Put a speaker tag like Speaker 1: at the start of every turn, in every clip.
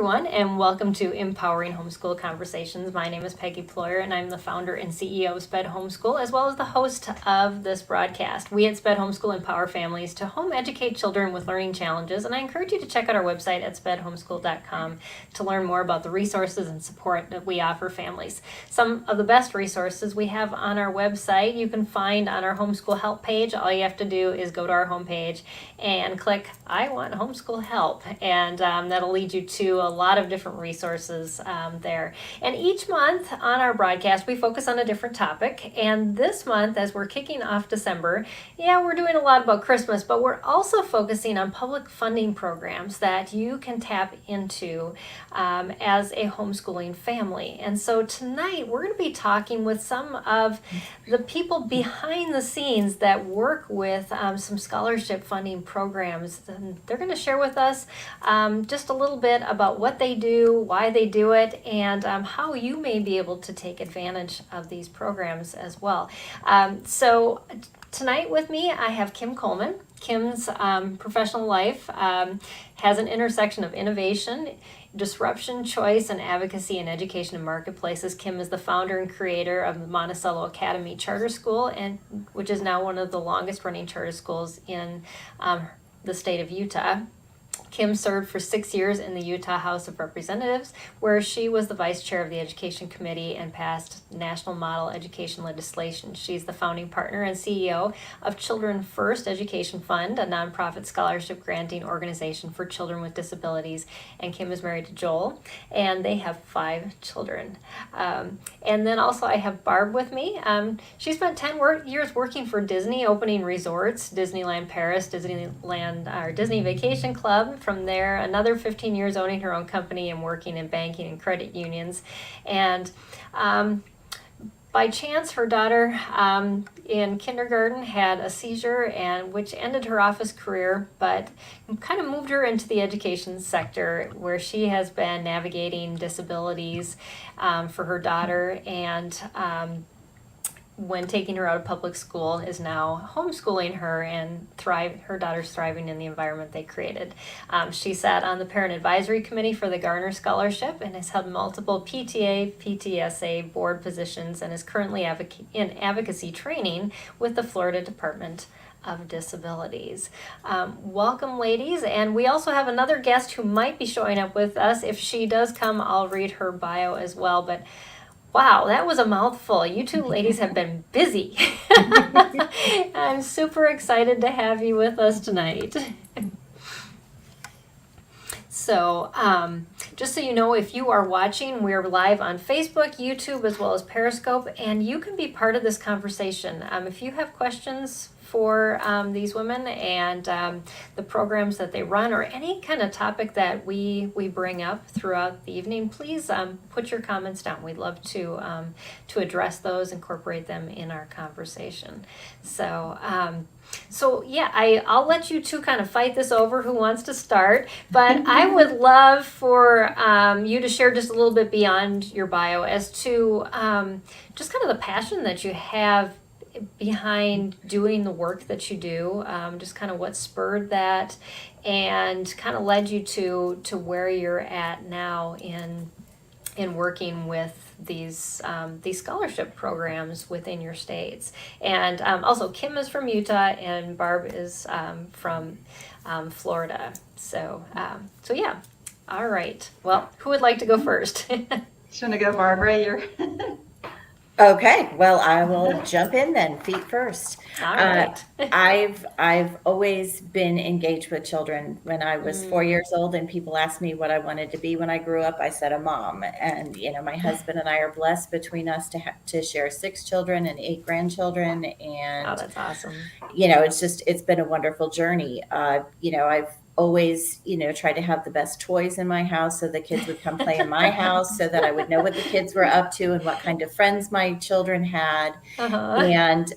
Speaker 1: everyone, and welcome to Empowering Homeschool Conversations. My name is Peggy Ployer, and I'm the founder and CEO of SPED Homeschool, as well as the host of this broadcast. We at SPED Homeschool empower families to home educate children with learning challenges, and I encourage you to check out our website at spedhomeschool.com to learn more about the resources and support that we offer families. Some of the best resources we have on our website you can find on our homeschool help page. All you have to do is go to our homepage and click I want homeschool help, and that'll lead you to a lot of different resources there. And each month on our broadcast we focus on a different topic, and this month, as we're kicking off December, we're doing a lot about Christmas, but we're also focusing on public funding programs that you can tap into as a homeschooling family. And so tonight we're going to be talking with some of the people behind the scenes that work with some scholarship funding programs. And they're going to share with us just a little bit about what they do, why they do it, and how you may be able to take advantage of these programs as well. So tonight with me, I have Kim Coleman. Kim's professional life has an intersection of innovation, disruption, choice, and advocacy in education and marketplaces. Kim is the founder and creator of the Monticello Academy Charter School, and which is now one of the longest running charter schools in the state of Utah. Kim served for 6 years in the Utah House of Representatives, where she was the vice chair of the Education Committee and passed national model education legislation. She's the founding partner and CEO of Children First Education Fund, a nonprofit scholarship granting organization for children with disabilities. And Kim is married to Joel, and they have 5 children. And then also I have Barb with me. She spent 10 years working for Disney, opening resorts, Disneyland Paris, Disney Vacation Club. From there, another 15 years owning her own company and working in banking and credit unions. And by chance, her daughter in kindergarten had a seizure, and which ended her office career, but kind of moved her into the education sector, where she has been navigating disabilities for her daughter, and when taking her out of public school, is now homeschooling her, and her daughter's thriving in the environment they created. She sat on the Parent Advisory Committee for the Garner Scholarship and has held multiple PTA, PTSA board positions, and is currently in advocacy training with the Florida Department of Disabilities. Welcome, ladies. And we also have another guest who might be showing up with us. If she does come, I'll read her bio as well. But wow, that was a mouthful. You two ladies have been busy. I'm super excited to have you with us tonight. So, just so you know, if you are watching, we're live on Facebook, YouTube, as well as Periscope, and you can be part of this conversation. If you have questions for these women and the programs that they run, or any kind of topic that we bring up throughout the evening, please put your comments down. We'd love to address those, incorporate them in our conversation. So I'll let you two kind of fight this over who wants to start, but I would love for you to share just a little bit beyond your bio as to just kind of the passion that you have behind doing the work that you do, just kind of what spurred that and kind of led you to where you're at now in working with these scholarship programs within your states. And also Kim is from Utah and Barb is from Florida. So yeah. All right. Well, who would like to go first?
Speaker 2: Shouldn't I go, Barbara? You're
Speaker 3: Okay, well, I will jump in then, feet first.
Speaker 1: All right.
Speaker 3: I've always been engaged with children. When I was 4 years old and people asked me what I wanted to be when I grew up, I said a mom. And my husband and I are blessed between us to share 6 children and 8 grandchildren. And
Speaker 1: Oh, that's awesome.
Speaker 3: it's been a wonderful journey. I've always, tried to have the best toys in my house so the kids would come play in my house so that I would know what the kids were up to and what kind of friends my children had.
Speaker 1: Uh-huh.
Speaker 3: And,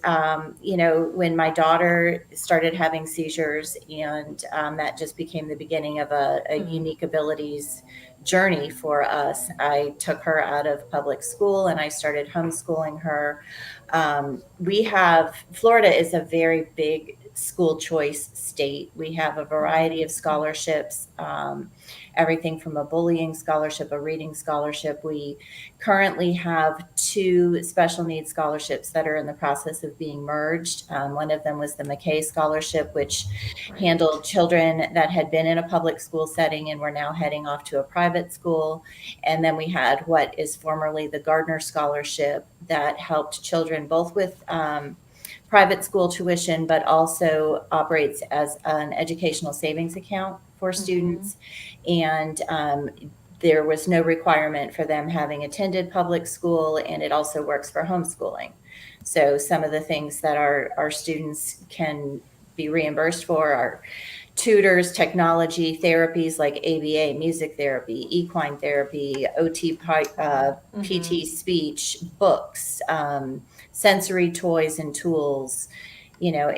Speaker 3: when my daughter started having seizures, and that just became the beginning of a unique abilities journey for us, I took her out of public school and I started homeschooling her. Florida is a very big school choice state. We have a variety of scholarships, everything from a bullying scholarship, a reading scholarship. We currently have 2 special needs scholarships that are in the process of being merged. One of them was the McKay Scholarship, which handled children that had been in a public school setting and were now heading off to a private school. And then we had what is formerly the Gardner Scholarship that helped children both with private school tuition, but also operates as an educational savings account for students. And there was no requirement for them having attended public school, and it also works for homeschooling. So some of the things that our students can be reimbursed for are tutors, technology, therapies like ABA, music therapy, equine therapy, OT, PT, speech, books, sensory toys and tools,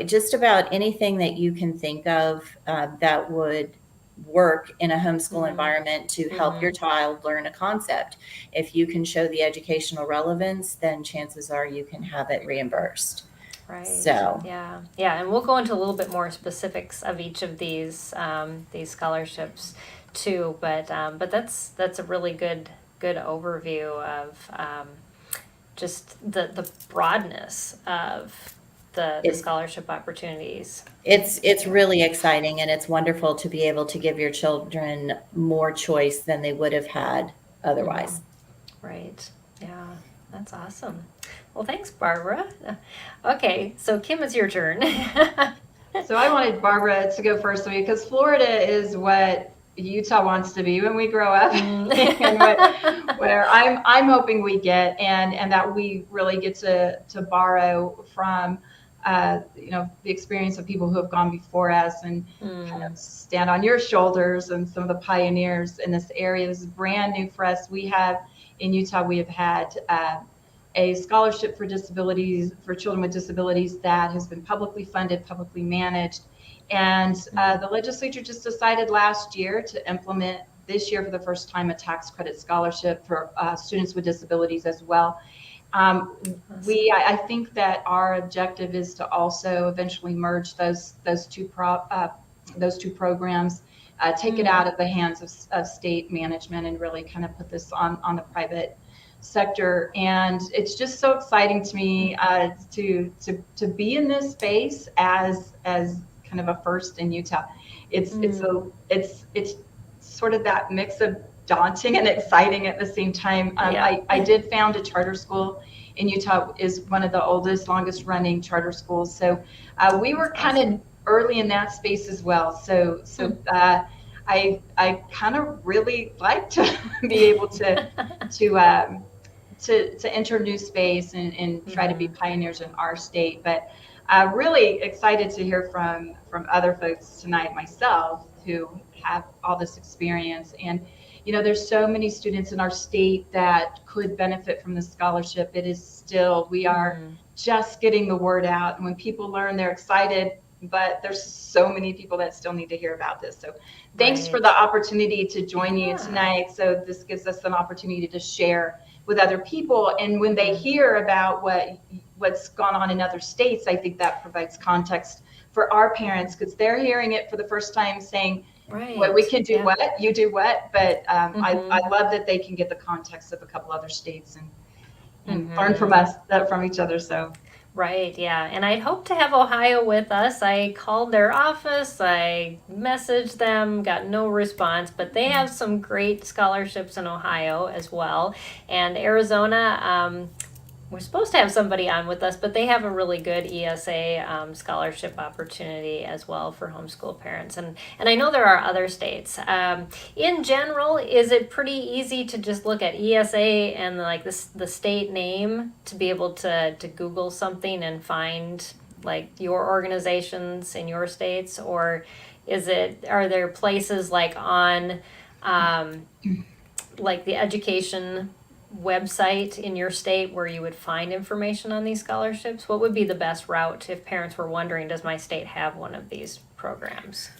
Speaker 3: just about anything that you can think of that would work in a homeschool environment to help your child learn a concept. If you can show the educational relevance, then chances are you can have it reimbursed.
Speaker 1: Right.
Speaker 3: So
Speaker 1: yeah, and we'll go into a little bit more specifics of each of these scholarships too. But that's a really good overview of just the broadness of the scholarship opportunities.
Speaker 3: It's really exciting, and it's wonderful to be able to give your children more choice than they would have had otherwise.
Speaker 1: Right. Yeah, that's awesome. Well, thanks, Barbara. Okay, so Kim, it's your turn.
Speaker 2: So I wanted Barbara to go first because Florida is what Utah wants to be when we grow up, and where I'm hoping we get, and that we really get to borrow from the experience of people who have gone before us and kind of stand on your shoulders and some of the pioneers in this area. This is brand new for us. We have in Utah, we have had a scholarship for children with disabilities that has been publicly funded, publicly managed. And the legislature just decided last year to implement this year for the first time a tax credit scholarship for students with disabilities as well. I think that our objective is to also eventually merge those two programs, take it out of the hands of state management, and really kind of put this on the private sector. And it's just so exciting to me to be in this space as kind of a first in Utah. It's sort of that mix of daunting and exciting at the same time. I did found a charter school in Utah, is one of the oldest, longest running charter schools. So we were kind of early in that space as well. So I kind of really like to be able to enter new space and try to be pioneers in our state. But really excited to hear from other folks tonight, myself, who have all this experience. And there's so many students in our state that could benefit from this scholarship. We are just getting the word out. And when people learn, they're excited, but there's so many people that still need to hear about this. So thanks for the opportunity to join you tonight. So this gives us an opportunity to share with other people. And when they hear about what's gone on in other states, I think that provides context for our parents, because they're hearing it for the first time, saying, well, we can do what, you do what. But I love that they can get the context of a couple other states and learn from each other. So.
Speaker 1: Right, yeah. And I'd hope to have Ohio with us. I called their office, I messaged them, got no response, but they have some great scholarships in Ohio as well. And Arizona, we're supposed to have somebody on with us, but they have a really good ESA scholarship opportunity as well for homeschool parents. And I know there are other states. In general, is it pretty easy to just look at ESA and the state name to be able to Google something and find like your organizations in your states? Or are there places like on like the education website in your state where you would find information on these scholarships? What would be the best route if parents were wondering, does my state have one of these programs?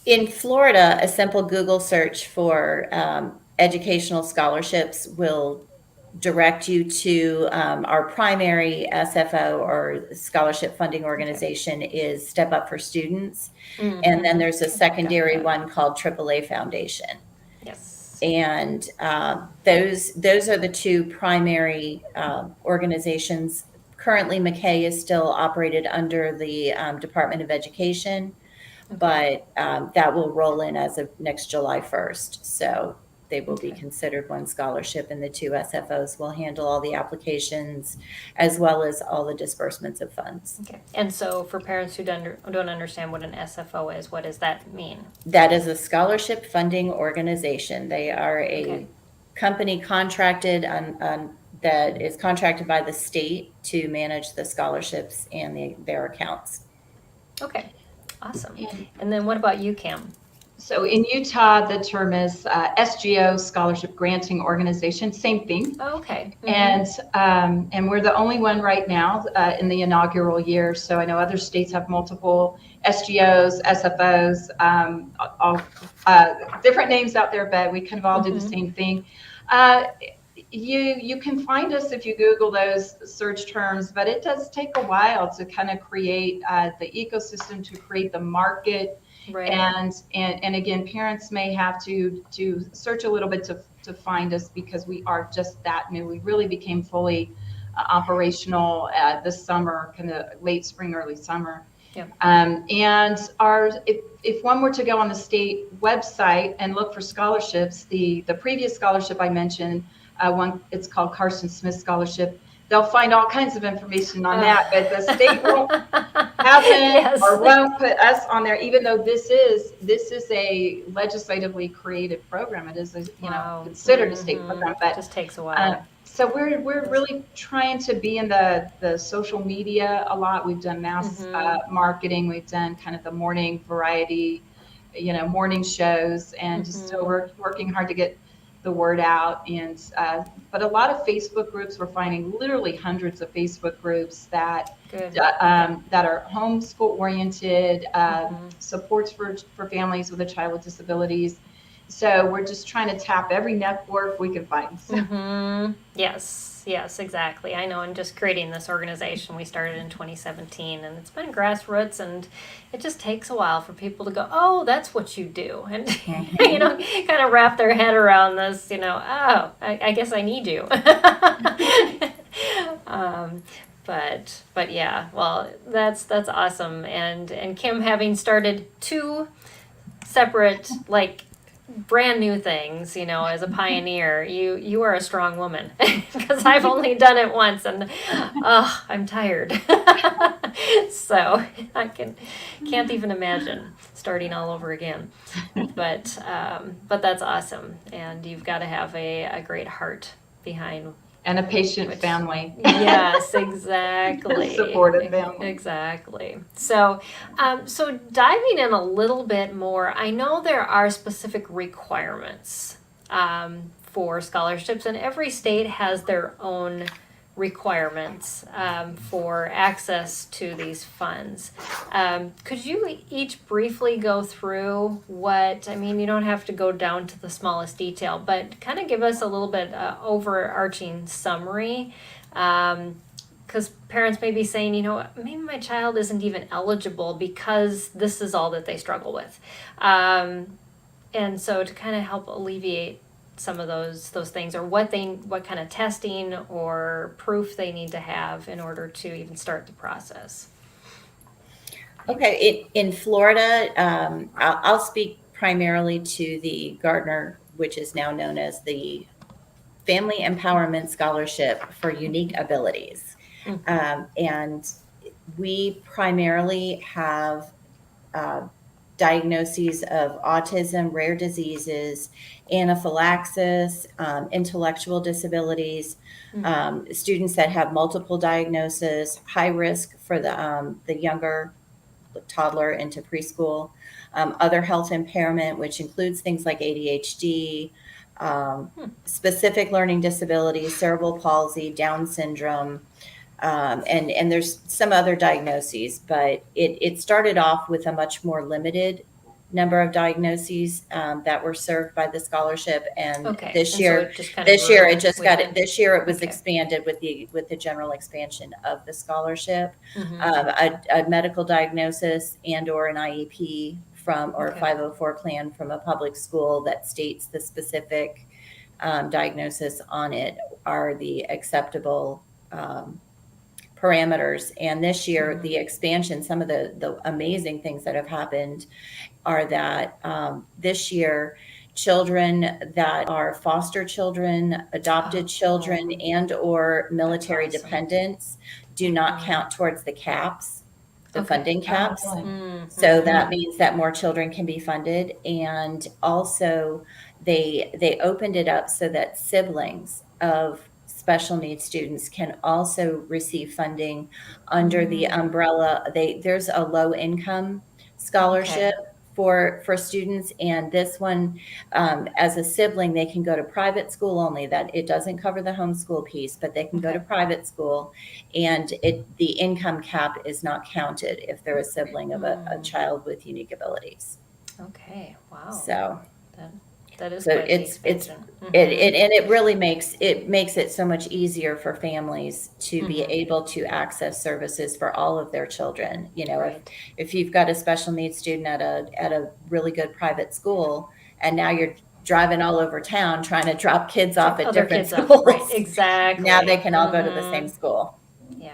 Speaker 3: In Florida, a simple Google search for educational scholarships will direct you to our primary SFO or scholarship funding organization is Step Up for Students.
Speaker 1: Mm-hmm.
Speaker 3: And then there's a secondary one called AAA Foundation.
Speaker 1: Yes.
Speaker 3: And those are the two primary organizations. Currently, McKay is still operated under the Department of Education, but that will roll in as of next July 1st. So they will be considered one scholarship, and the two SFOs will handle all the applications as well as all the disbursements of funds.
Speaker 1: Okay. And so for parents who don't understand what an SFO is, what does that mean?
Speaker 3: That is a scholarship funding organization. They are a company contracted that is contracted by the state to manage the scholarships and their accounts.
Speaker 1: Okay, awesome. And then what about you, Kim?
Speaker 2: So in Utah, the term is SGO, Scholarship Granting Organization, same thing.
Speaker 1: Oh, okay. Mm-hmm.
Speaker 2: And we're the only one right now in the inaugural year. So I know other states have multiple SGOs, SFOs, all different names out there, but we kind of all do the same thing. You can find us if you Google those search terms, but it does take a while to kind of create the ecosystem, to create the market.
Speaker 1: Right.
Speaker 2: And again, parents may have to search a little bit to find us, because we are just that new. We really became fully operational this summer, kind of late spring, early summer.
Speaker 1: Yeah.
Speaker 2: And if one were to go on the state website and look for scholarships, the previous scholarship I mentioned, it's called Carson Smith Scholarship. They'll find all kinds of information on that, but the state won't haven't or won't put us on there, even though this is a legislatively created program. It is considered a state program, but
Speaker 1: it just takes a while.
Speaker 2: So we're really trying to be in the social media a lot. We've done mass marketing. We've done kind of the morning variety, morning shows, and just so we're working hard to get the word out. And but a lot of Facebook groups, we're finding literally hundreds of Facebook groups that are homeschool oriented, supports for families with a child with disabilities. So we're just trying to tap every network we can find.
Speaker 1: Yes, exactly. I know, and just creating this organization, we started in 2017, and it's been grassroots, and it just takes a while for people to go, oh, that's what you do, and kind of wrap their head around this, oh, I guess I need you. But yeah, well, that's awesome. And Kim, having started two separate, brand new things, as a pioneer, you are a strong woman, because I've only done it once, and I'm tired. So I can't even imagine starting all over again. But that's awesome, and you've got to have a great heart behind.
Speaker 2: And a patient family.
Speaker 1: Yes, exactly.
Speaker 2: Supportive family.
Speaker 1: Exactly. So diving in a little bit more, I know there are specific requirements for scholarships, and every state has their own requirements for access to these funds. Could you each briefly go through you don't have to go down to the smallest detail, but kind of give us a little bit overarching summary, because parents may be saying, maybe my child isn't even eligible because this is all that they struggle with. And so to kind of help alleviate some of those things, or what kind of testing or proof they need to have in order to even start the process.
Speaker 3: Okay, in Florida, I'll speak primarily to the Gardner, which is now known as the Family Empowerment Scholarship for Unique Abilities. And we primarily have diagnoses of autism, rare diseases, anaphylaxis, intellectual disabilities, students that have multiple diagnoses, high risk for the younger toddler into preschool, other health impairment, which includes things like ADHD, specific learning disabilities, cerebral palsy, Down syndrome, and there's some other diagnoses, but it started off with a much more limited number of diagnoses that were served by the scholarship, and
Speaker 1: Okay.
Speaker 3: this
Speaker 1: And so
Speaker 3: year,
Speaker 1: it just kind of
Speaker 3: this year
Speaker 1: grew
Speaker 3: it just got it.
Speaker 1: within-
Speaker 3: This year it was
Speaker 1: Okay.
Speaker 3: expanded with the general expansion of the scholarship.
Speaker 1: Mhm.
Speaker 3: A medical diagnosis and or an IEP from or a
Speaker 1: Okay.
Speaker 3: 504 plan from a public school that states the specific diagnosis on it are the acceptable parameters. And this year, the expansion, some of the amazing things that have happened are that this year, children that are foster children, adopted children, and or military
Speaker 1: awesome.
Speaker 3: dependents do not count towards the caps, the
Speaker 1: Okay.
Speaker 3: funding caps.
Speaker 2: Oh, really?
Speaker 1: Mhm.
Speaker 3: So that means that more children can be funded. And also they opened it up so that siblings of special needs students can also receive funding under the umbrella. There's a low income scholarship for students, and this one, as a sibling, they can go to private school only. That it doesn't cover the homeschool piece, but they can go to private school, and the income cap is not counted if they're a sibling of a child with unique abilities.
Speaker 1: Okay. Wow.
Speaker 3: So
Speaker 1: that is
Speaker 3: so
Speaker 1: quite the
Speaker 3: it's
Speaker 1: expansion.
Speaker 3: it really makes it so much easier for families to be able to access services for all of their children. You know,
Speaker 1: Right.
Speaker 3: if you've got a special needs student at a really good private school, and now you're driving all over town trying to drop kids off at
Speaker 1: Other
Speaker 3: different
Speaker 1: kids
Speaker 3: schools,
Speaker 1: off. Right. Exactly.
Speaker 3: now they can all go to the same school.
Speaker 1: Yeah.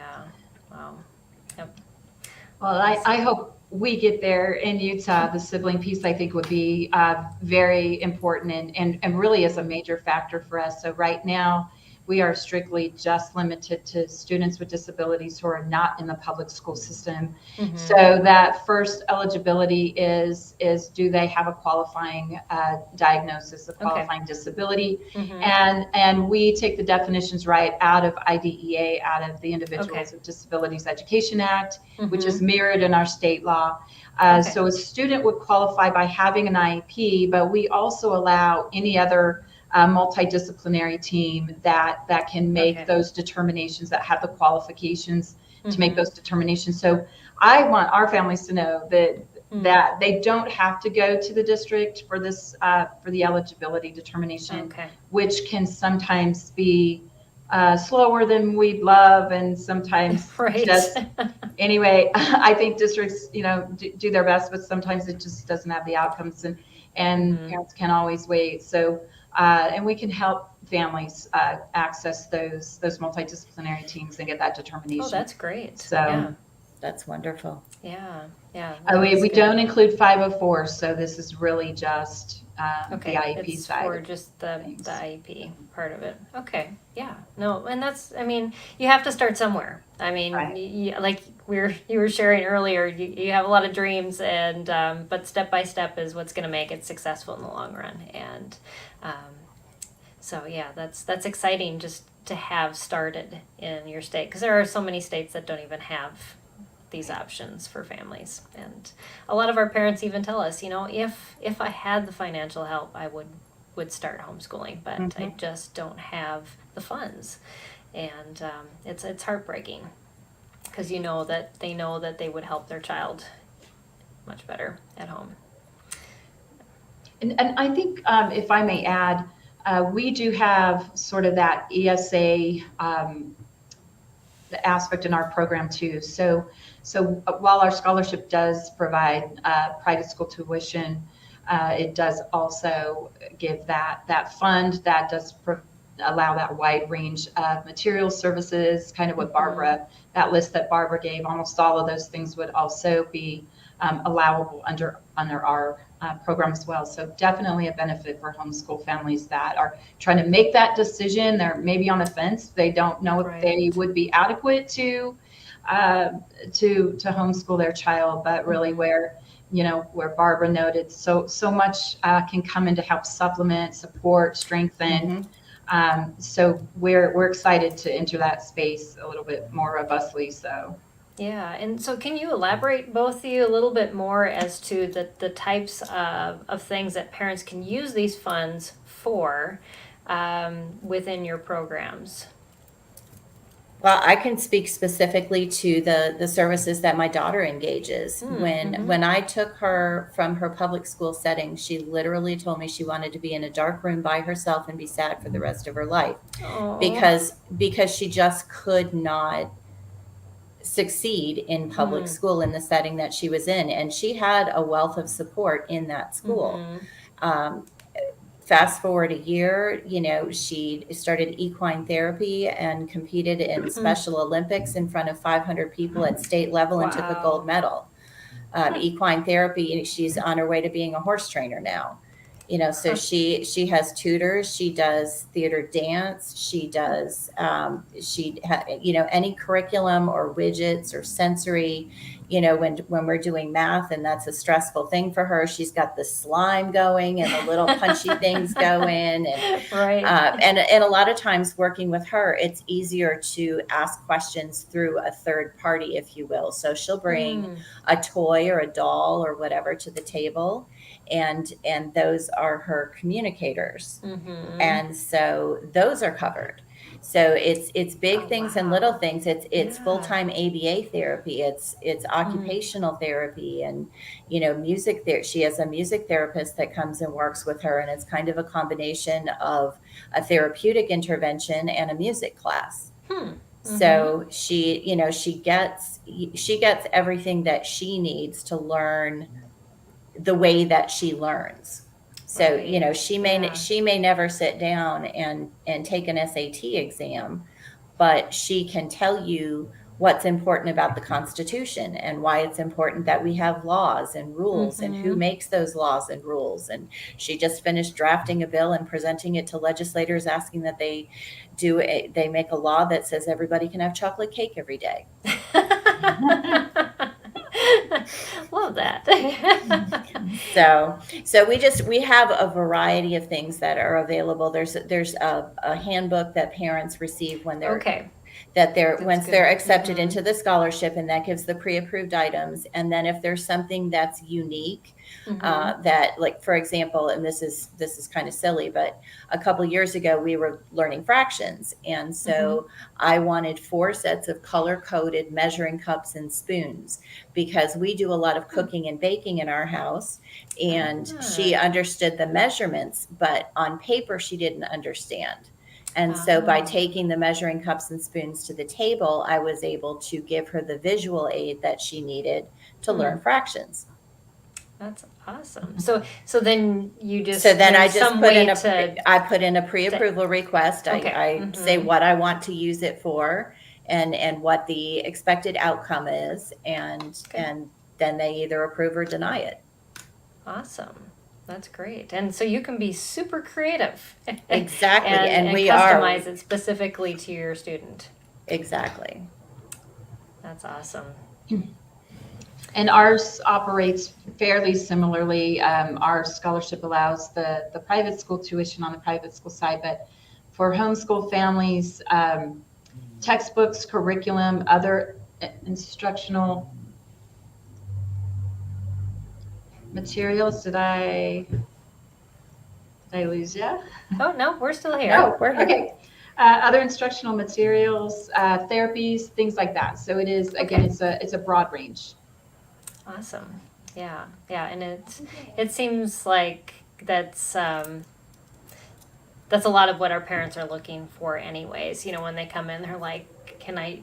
Speaker 1: Wow. Yep.
Speaker 2: Well, I hope we get there in Utah. The sibling piece, I think, would be very important and really is a major factor for us. So right now, we are strictly just limited to students with disabilities who are not in the public school system. So that first eligibility is do they have a qualifying diagnosis, a qualifying disability? And we take the definitions right out of IDEA, out of the Individuals with Disabilities Education Act, which is mirrored in our state law. So a student would qualify by having an IEP, but we also allow any other multidisciplinary team that can make those determinations, that have the qualifications to make those determinations. So I want our families to know that they don't have to go to the district for this for the eligibility determination, which can sometimes be slower than we'd love, and sometimes just anyway. I think districts, do their best, but sometimes it just doesn't have the outcomes, and parents can't always wait. So. And we can help families access those multidisciplinary teams and get that determination.
Speaker 1: Oh, that's great.
Speaker 3: So that's wonderful.
Speaker 1: Yeah.
Speaker 2: We don't include 504, so this is really just the IEP
Speaker 1: it's
Speaker 2: side.
Speaker 1: for just the IEP part of it. Okay. Yeah. No, and that's, you have to start somewhere. Like you were sharing earlier, you have a lot of dreams, and but step by step is what's going to make it successful in the long run. And so yeah, that's exciting just to have started in your state, because there are so many states that don't even have these options for families. And a lot of our parents even tell us, if I had the financial help, I would start homeschooling, but I just don't have the funds. And it's heartbreaking, because they know that they would help their child much better at home.
Speaker 2: And I think, if I may add, we do have sort of that ESA aspect in our program too. So while our scholarship does provide private school tuition, it does also give that fund that does allow that wide range of material services, kind of what Barbara, that list that Barbara gave. Almost all of those things would also be allowable under our program as well. So definitely a benefit for homeschool families that are trying to make that decision. They're maybe on the fence. They don't know if they would be adequate to homeschool their child, but really where Barbara noted, so much can come in to help supplement, support, strengthen. So we're excited to enter that space a little bit more robustly. So.
Speaker 1: Yeah, and so can you elaborate, both of you, a little bit more as to the types of things that parents can use these funds for within your programs?
Speaker 3: Well, I can speak specifically to the services that my daughter engages. When I took her from her public school setting, she literally told me she wanted to be in a dark room by herself and be sad for the rest of her life because she just could not succeed in public school in the setting that she was in, and she had a wealth of support in that school. Fast forward a year, she started equine therapy and competed in Special Olympics in front of 500 people at state level and took a gold medal. Equine therapy, she's on her way to being a horse trainer now. So she has tutors, she does theater dance, she does any curriculum or widgets or sensory, when we're doing math and that's a stressful thing for her, she's got the slime going and the little punchy things going, and
Speaker 1: right.
Speaker 3: And a lot of times working with her, it's easier to ask questions through a third party, if you will. So she'll bring a toy or a doll or whatever to the table, and those are her communicators, and so those are covered. So it's big things and little things. It's full-time ABA therapy. It's occupational therapy, and music there. She has a music therapist that comes and works with her, and it's kind of a combination of a therapeutic intervention and a music class. So she gets everything that she needs to learn the way that she learns. So, she may never sit down and take an SAT exam, but she can tell you what's important about the Constitution and why it's important that we have laws and rules and who makes those laws and rules. And she just finished drafting a bill and presenting it to legislators, asking that they make a law that says everybody can have chocolate cake every day.
Speaker 1: Love that.
Speaker 3: So we have a variety of things that are available. There's a handbook that parents receive when they're once they're accepted into the scholarship, and that gives the pre-approved items. And then if there's something that's unique, that, like, for example, and this is kind of silly, but a couple years ago we were learning fractions, and so I wanted 4 sets of color-coded measuring cups and spoons, because we do a lot of cooking and baking in our house, and she understood the measurements, but on paper she didn't understand. And so by taking the measuring cups and spoons to the table, I was able to give her the visual aid that she needed to learn fractions.
Speaker 1: That's awesome. So then you just
Speaker 3: I put in a pre-approval request. I say what I want to use it for and what the expected outcome is, and then they either approve or deny it.
Speaker 1: Awesome. That's great. And so you can be super creative.
Speaker 3: Exactly.
Speaker 1: and
Speaker 3: we
Speaker 1: customize it specifically to your student.
Speaker 3: Exactly.
Speaker 1: That's awesome.
Speaker 2: And ours operates fairly similarly. Our scholarship allows the private school tuition on the private school side, but for homeschool families, textbooks, curriculum, other instructional materials. Did I lose you?
Speaker 1: Oh, no, we're still here.
Speaker 2: Oh, we're here. Okay. Other instructional materials, therapies, things like that. So it is, again, it's a broad range.
Speaker 1: Awesome. Yeah. And it seems like that's a lot of what our parents are looking for anyways. When they come in, they're like,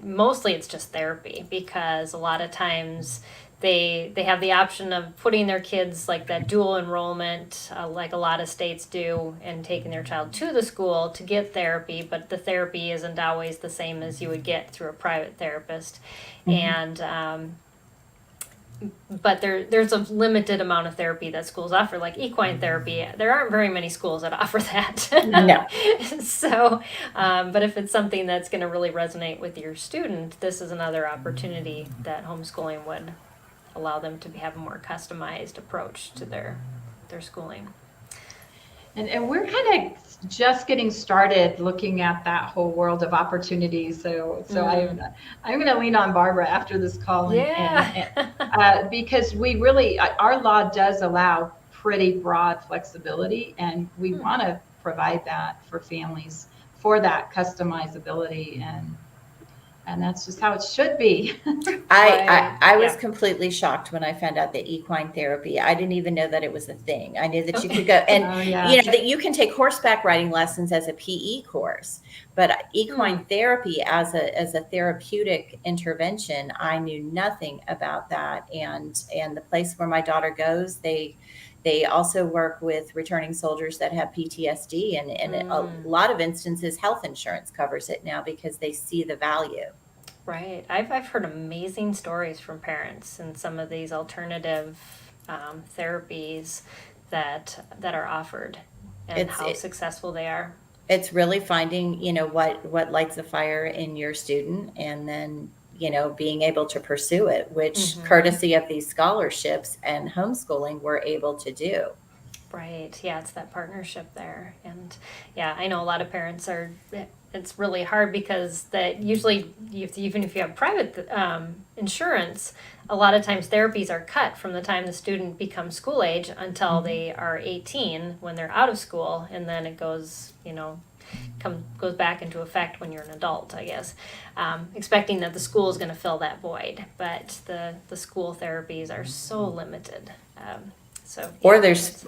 Speaker 1: mostly it's just therapy, because a lot of times they have the option of putting their kids, like that dual enrollment, like a lot of states do, and taking their child to the school to get therapy, but the therapy isn't always the same as you would get through a private therapist. And but there's a limited amount of therapy that schools offer, like equine therapy. There aren't very many schools that offer that.
Speaker 3: No.
Speaker 1: So, but if it's something that's going to really resonate with your student, this is another opportunity that homeschooling would allow them to have a more customized approach to their schooling.
Speaker 2: And we're kind of just getting started looking at that whole world of opportunities. So I'm going to lean on Barbara after this call, and because we really, our law does allow pretty broad flexibility, and we want to provide that for families for that customizability. And and that's just how it should be.
Speaker 3: I was
Speaker 1: Yeah.
Speaker 3: completely shocked when I found out that equine therapy. I didn't even know that it was a thing. I knew that you could go and
Speaker 2: Oh, yeah.
Speaker 3: you know that you can take horseback riding lessons as a PE course, but equine therapy as a therapeutic intervention, I knew nothing about that. And the place where my daughter goes, they also work with returning soldiers that have PTSD, and a lot of instances, health insurance covers it now because they see the value.
Speaker 1: Right. I've heard amazing stories from parents and some of these alternative therapies that are offered, and how successful they are.
Speaker 3: It's really finding, what lights a fire in your student, and then, being able to pursue it, which courtesy of these scholarships and homeschooling, we're able to do.
Speaker 1: Right. Yeah, it's that partnership there. And yeah, I know a lot of parents are, it's really hard because that usually, even if you have private insurance, a lot of times therapies are cut from the time the student becomes school age until they are 18 when they're out of school. And then it goes, goes back into effect when you're an adult, I guess, expecting that the school is going to fill that void. But the school therapies are so limited. So,
Speaker 3: Or there's,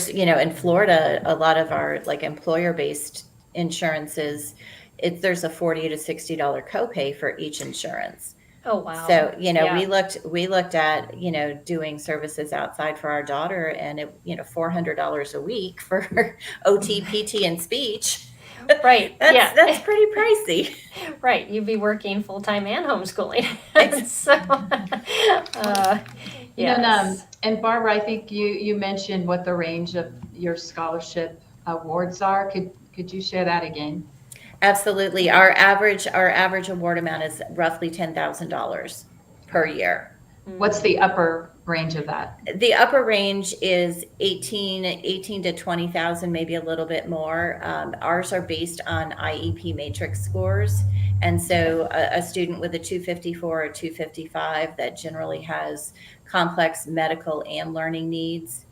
Speaker 3: in Florida, a lot of our like employer-based insurances, there's a $40 to $60 copay for each insurance.
Speaker 1: Oh, wow.
Speaker 3: So,
Speaker 1: Yeah.
Speaker 3: we looked at, doing services outside for our daughter, and it, $400 a week for OT, PT, and speech.
Speaker 1: Right.
Speaker 3: That's pretty pricey.
Speaker 1: Right. You'd be working full-time and homeschooling. So, yes.
Speaker 2: And Barbara, I think you mentioned what the range of your scholarship awards are. Could you share that again?
Speaker 3: Absolutely. Our average award amount is roughly $10,000 per year.
Speaker 2: What's the upper range of that?
Speaker 3: The upper range is 18 to 20,000, maybe a little bit more. Ours are based on IEP matrix scores. And so a student with a 254 or 255 that generally has complex medical and learning needs,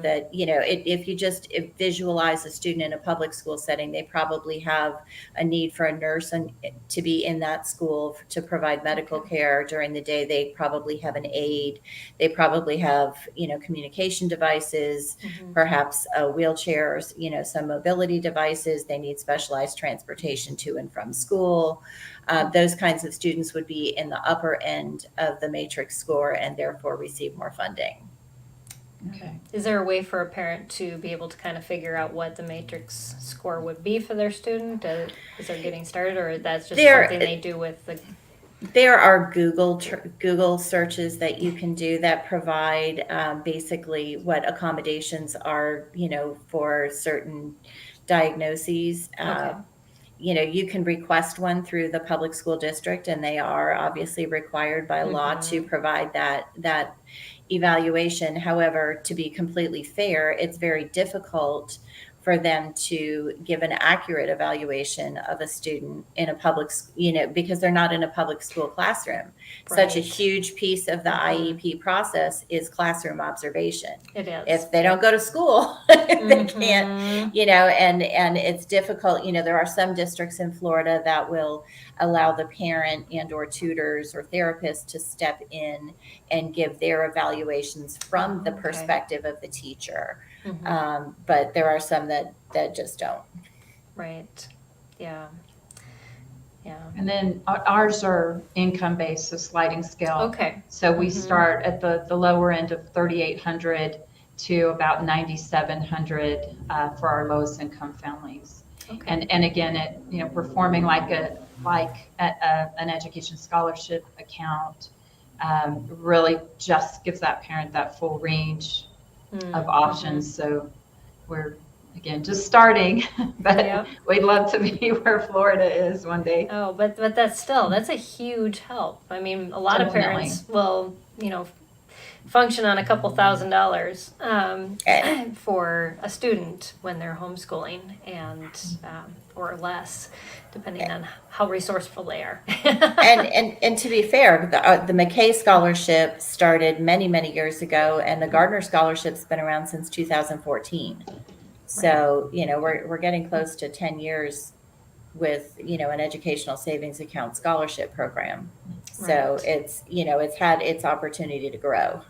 Speaker 3: that, if you just visualize a student in a public school setting, they probably have a need for a nurse to be in that school to provide medical care during the day. They probably have an aide. They probably have, communication devices, perhaps wheelchairs, some mobility devices. They need specialized transportation to and from school. Those kinds of students would be in the upper end of the matrix score and therefore receive more funding.
Speaker 2: Okay.
Speaker 1: Is there a way for a parent to be able to kind of figure out what the matrix score would be for their student as they're getting started, or that's just something they do with the...
Speaker 3: There are Google searches that you can do that provide basically what accommodations are, for certain diagnoses.
Speaker 1: Okay.
Speaker 3: You can request one through the public school district, and they are obviously required by law to provide that evaluation. However, to be completely fair, it's very difficult for them to give an accurate evaluation of a student in a public, because they're not in a public school classroom.
Speaker 1: Right.
Speaker 3: Such a huge piece of the IEP process is classroom observation.
Speaker 1: It is.
Speaker 3: If they don't go to school, they can't, and it's difficult. There are some districts in Florida that will allow the parent and or tutors or therapists to step in and give their evaluations from the perspective of the teacher. But there are some that just don't.
Speaker 1: Right. Yeah. Yeah.
Speaker 2: And then ours are income-based, so sliding scale.
Speaker 1: Okay.
Speaker 2: So we start at the lower end of 3,800 to about 9,700 for our lowest income families.
Speaker 1: Okay.
Speaker 2: And again, performing like an education scholarship account really just gives that parent that full range of options. So we're, again, just starting, but we'd love to be where Florida is one day.
Speaker 1: Oh, but that's a huge help. I mean, a lot of parents will, function on a couple $1,000 for a student when they're homeschooling, and or less, depending on how resourceful they are.
Speaker 3: and to be fair, the McKay Scholarship started many years ago, and the Gardner Scholarship's been around since 2014. So we're getting close to 10 years with, an educational savings account scholarship program. So it's, it's had its opportunity to grow.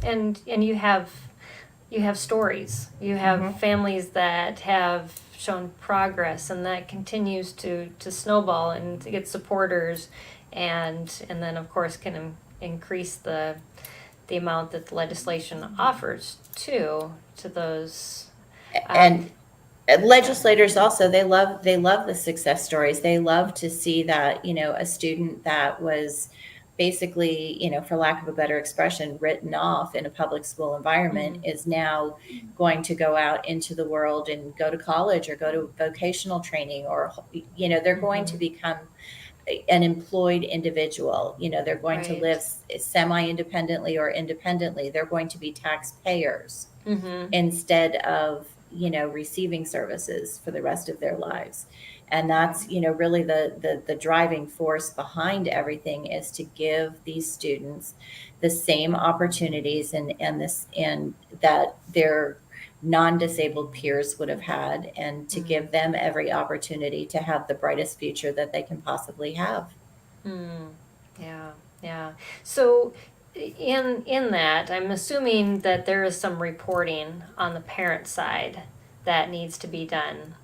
Speaker 1: And you have stories. You have families that have shown progress, and that continues to snowball and to get supporters, and then of course can increase the amount that the legislation offers to those.
Speaker 3: And legislators also, they love the success stories. They love to see that, a student that was basically, for lack of a better expression, written off in a public school environment is now going to go out into the world and go to college or go to vocational training, or, they're going to become an employed individual. They're going to live semi-independently or independently. They're going to be taxpayers instead of, receiving services for the rest of their lives. And that's, really the driving force behind everything, is to give these students the same opportunities and that their non-disabled peers would have had, and to give them every opportunity to have the brightest future that they can possibly have.
Speaker 1: Yeah. So in that, I'm assuming that there is some reporting on the parent side that needs to be done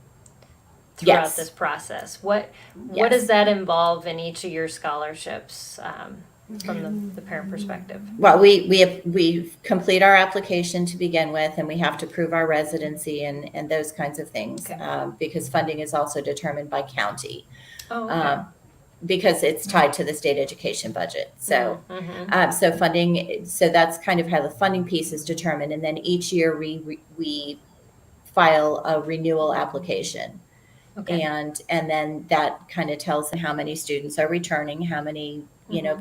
Speaker 1: throughout this process. What does that involve in each of your scholarships, from the parent perspective?
Speaker 3: Well, we complete our application to begin with, and we have to prove our residency and those kinds of things, because funding is also determined by county. Because it's tied to the state education budget. So, so funding, so that's kind of how the funding piece is determined. And then each year we file a renewal application. And then that kind of tells them how many students are returning, how many,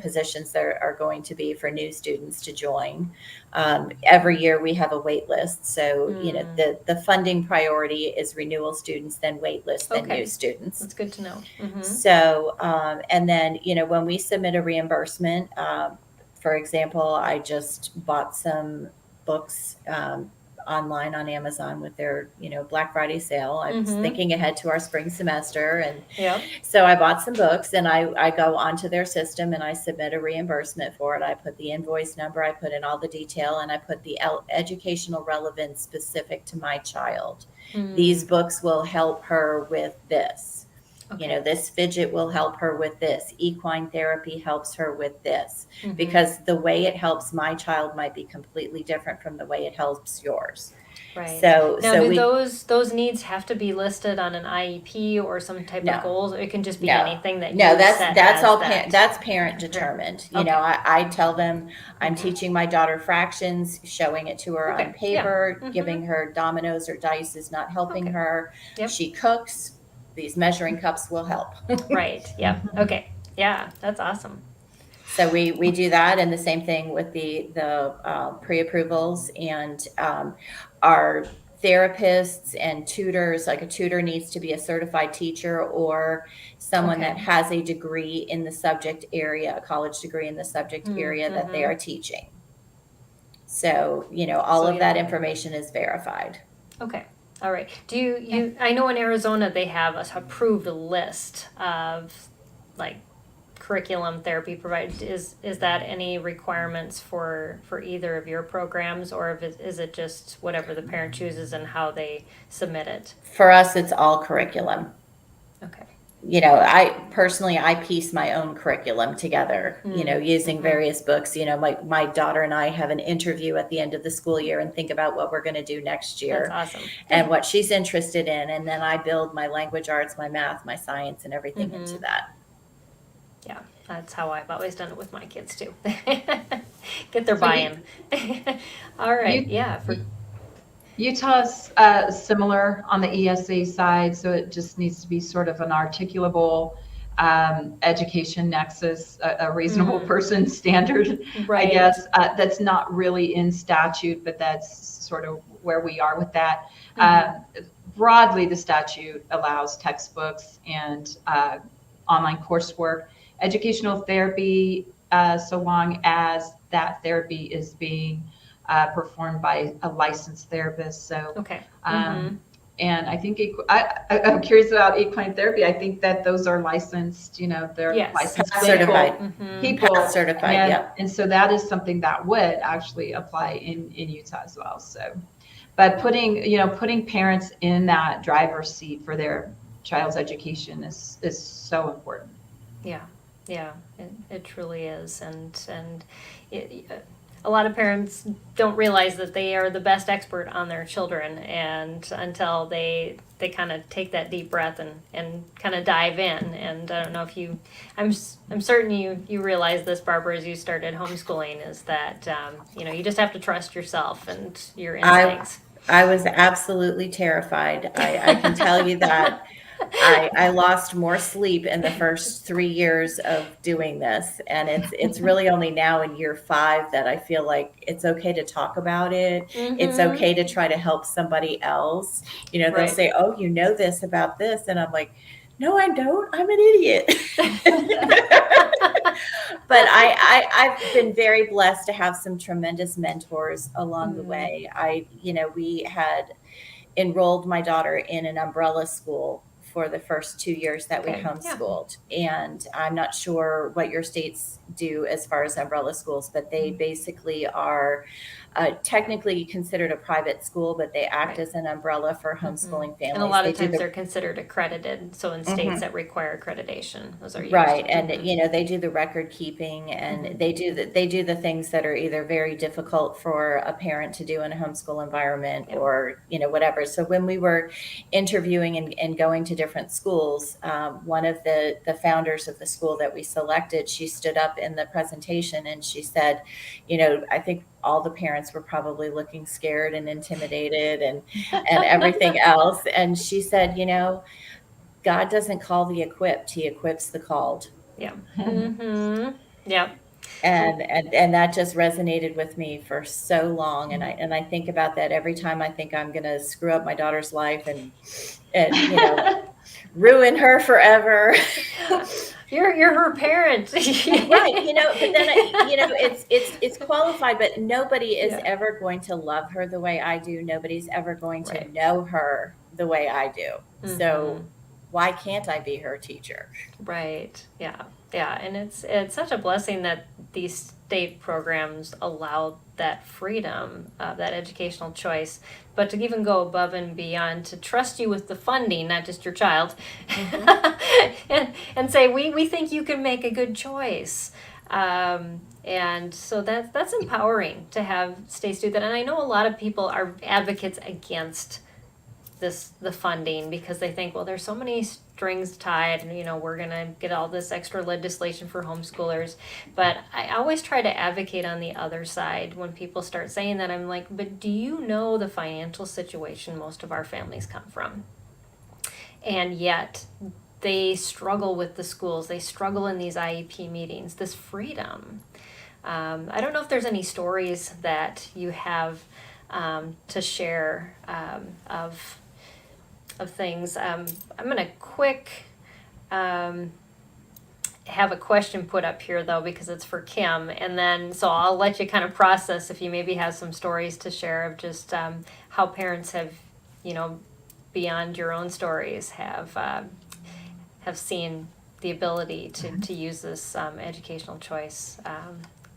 Speaker 3: positions there are going to be for new students to join. Every year we have a wait list. So, the funding priority is renewal students, then wait list, then new students.
Speaker 1: That's good to know.
Speaker 3: So, and then, when we submit a reimbursement, for example, I just bought some books online on Amazon with their, Black Friday sale. I was thinking ahead to our spring semester. And so I bought some books, and I go onto their system and I submit a reimbursement for it. I put the invoice number, I put in all the detail, and I put the educational relevance specific to my child. These books will help her with this. This fidget will help her with this. Equine therapy helps her with this. Because the way it helps my child might be completely different from the way it helps yours.
Speaker 1: Right.
Speaker 3: So
Speaker 1: now, do those needs have to be listed on an IEP or some type of goals? It can just be anything that
Speaker 3: that's all that's parent determined. I tell them I'm teaching my daughter fractions, showing it to her on paper. Giving her dominoes or dice is not helping her. She cooks. These measuring cups will help.
Speaker 1: Right. Yep. Okay. Yeah, that's awesome.
Speaker 3: So we do that, and the same thing with the pre-approvals, and our therapists and tutors. Like, a tutor needs to be a certified teacher or someone that has a degree in the subject area, a college degree in the subject area that they are teaching. So all of that information is verified.
Speaker 1: Okay. All right. Do you? I know in Arizona they have an approved list of curriculum therapy provided. Is that any requirements for either of your programs, or is it just whatever the parent chooses and how they submit it?
Speaker 3: For us, it's all curriculum.
Speaker 1: Okay.
Speaker 3: I piece my own curriculum together, using various books. My daughter and I have an interview at the end of the school year and think about what we're going to do next year.
Speaker 1: That's awesome.
Speaker 3: And what she's interested in. And then I build my language arts, my math, my science, and everything into that.
Speaker 1: Yeah, that's how I've always done it with my kids too. Get their buy-in. All right.
Speaker 2: Utah's similar on the ESA side, so it just needs to be sort of an articulable education nexus, a reasonable person standard, I guess. That's not really in statute, but that's sort of where we are with that. Broadly, the statute allows textbooks and online coursework, educational therapy, so long as that therapy is being performed by a licensed therapist. So, And I think I'm curious about equine therapy. I think that those are licensed, they're
Speaker 1: Yes.
Speaker 2: licensed
Speaker 3: Certified.
Speaker 2: people.
Speaker 3: Pass certified,
Speaker 2: and,
Speaker 3: yep.
Speaker 2: and so that is something that would actually apply in Utah as well. So, but putting parents in that driver's seat for their child's education is so important.
Speaker 1: Yeah, yeah, it truly is, and a lot of parents don't realize that they are the best expert on their children, and until they kind of take that deep breath and kind of dive in. And I don't know if I'm certain you realize this, Barbara, as you started homeschooling, is that you just have to trust yourself and your instincts.
Speaker 3: I was absolutely terrified. I can tell you that. I lost more sleep in the first 3 years of doing this. And it's really only now in year 5 that I feel like it's okay to talk about it. It's okay to try to help somebody else. They'll
Speaker 1: Right.
Speaker 3: say, oh, you know this about this. And I'm like, no, I don't. I'm an idiot. But I've been very blessed to have some tremendous mentors along the way. We had enrolled my daughter in an umbrella school for the first 2 years that we homeschooled. And I'm not sure what your states do as far as umbrella schools, but they basically are technically considered a private school, but they act as an umbrella for homeschooling families.
Speaker 1: And a lot of times they're considered accredited. So in states that require accreditation, those are used.
Speaker 3: Right. And they do the record keeping, and they do the things that are either very difficult for a parent to do in a homeschool environment or whatever. So when we were interviewing and going to different schools, one of the founders of the school that we selected, she stood up in the presentation and she said, I think all the parents were probably looking scared and intimidated and everything else. And she said, God doesn't call the equipped, he equips the called.
Speaker 1: Yeah. Yeah.
Speaker 3: And that just resonated with me for so long. And I think about that every time I think I'm going to screw up my daughter's life and ruin her forever.
Speaker 1: You're her parent.
Speaker 3: Right. But then, it's qualified, but nobody is ever going to love her the way I do. Nobody's ever going to know her the way I do. So why can't I be her teacher?
Speaker 1: Right. Yeah. Yeah. And it's such a blessing that these state programs allow that freedom, that educational choice, but to even go above and beyond, to trust you with the funding, not just your child, and say, we think you can make a good choice. And so that's empowering to have states do that. And I know a lot of people are advocates against the funding because they think, well, there's so many strings tied and we're going to get all this extra legislation for homeschoolers. But I always try to advocate on the other side when people start saying that. I'm like, but do you know the financial situation most of our families come from? And yet they struggle with the schools, they struggle in these IEP meetings, this freedom. I don't know if there's any stories that you have to share of things. I'm going to quick have a question put up here, though, because it's for Kim. And then, so I'll let you kind of process if you maybe have some stories to share of just how parents have, beyond your own stories, have seen the ability to use this educational choice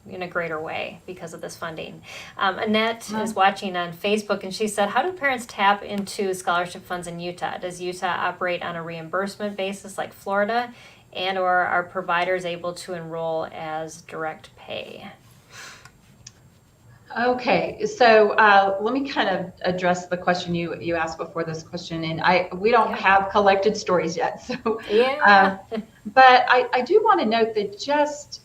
Speaker 1: in a greater way because of this funding. Annette is watching on Facebook, and she said, how do parents tap into scholarship funds in Utah? Does Utah operate on a reimbursement basis like Florida, and or are providers able to enroll as direct pay?
Speaker 2: Okay, so let me kind of address the question you asked before this question, and we don't have collected stories yet, so but I do want to note that just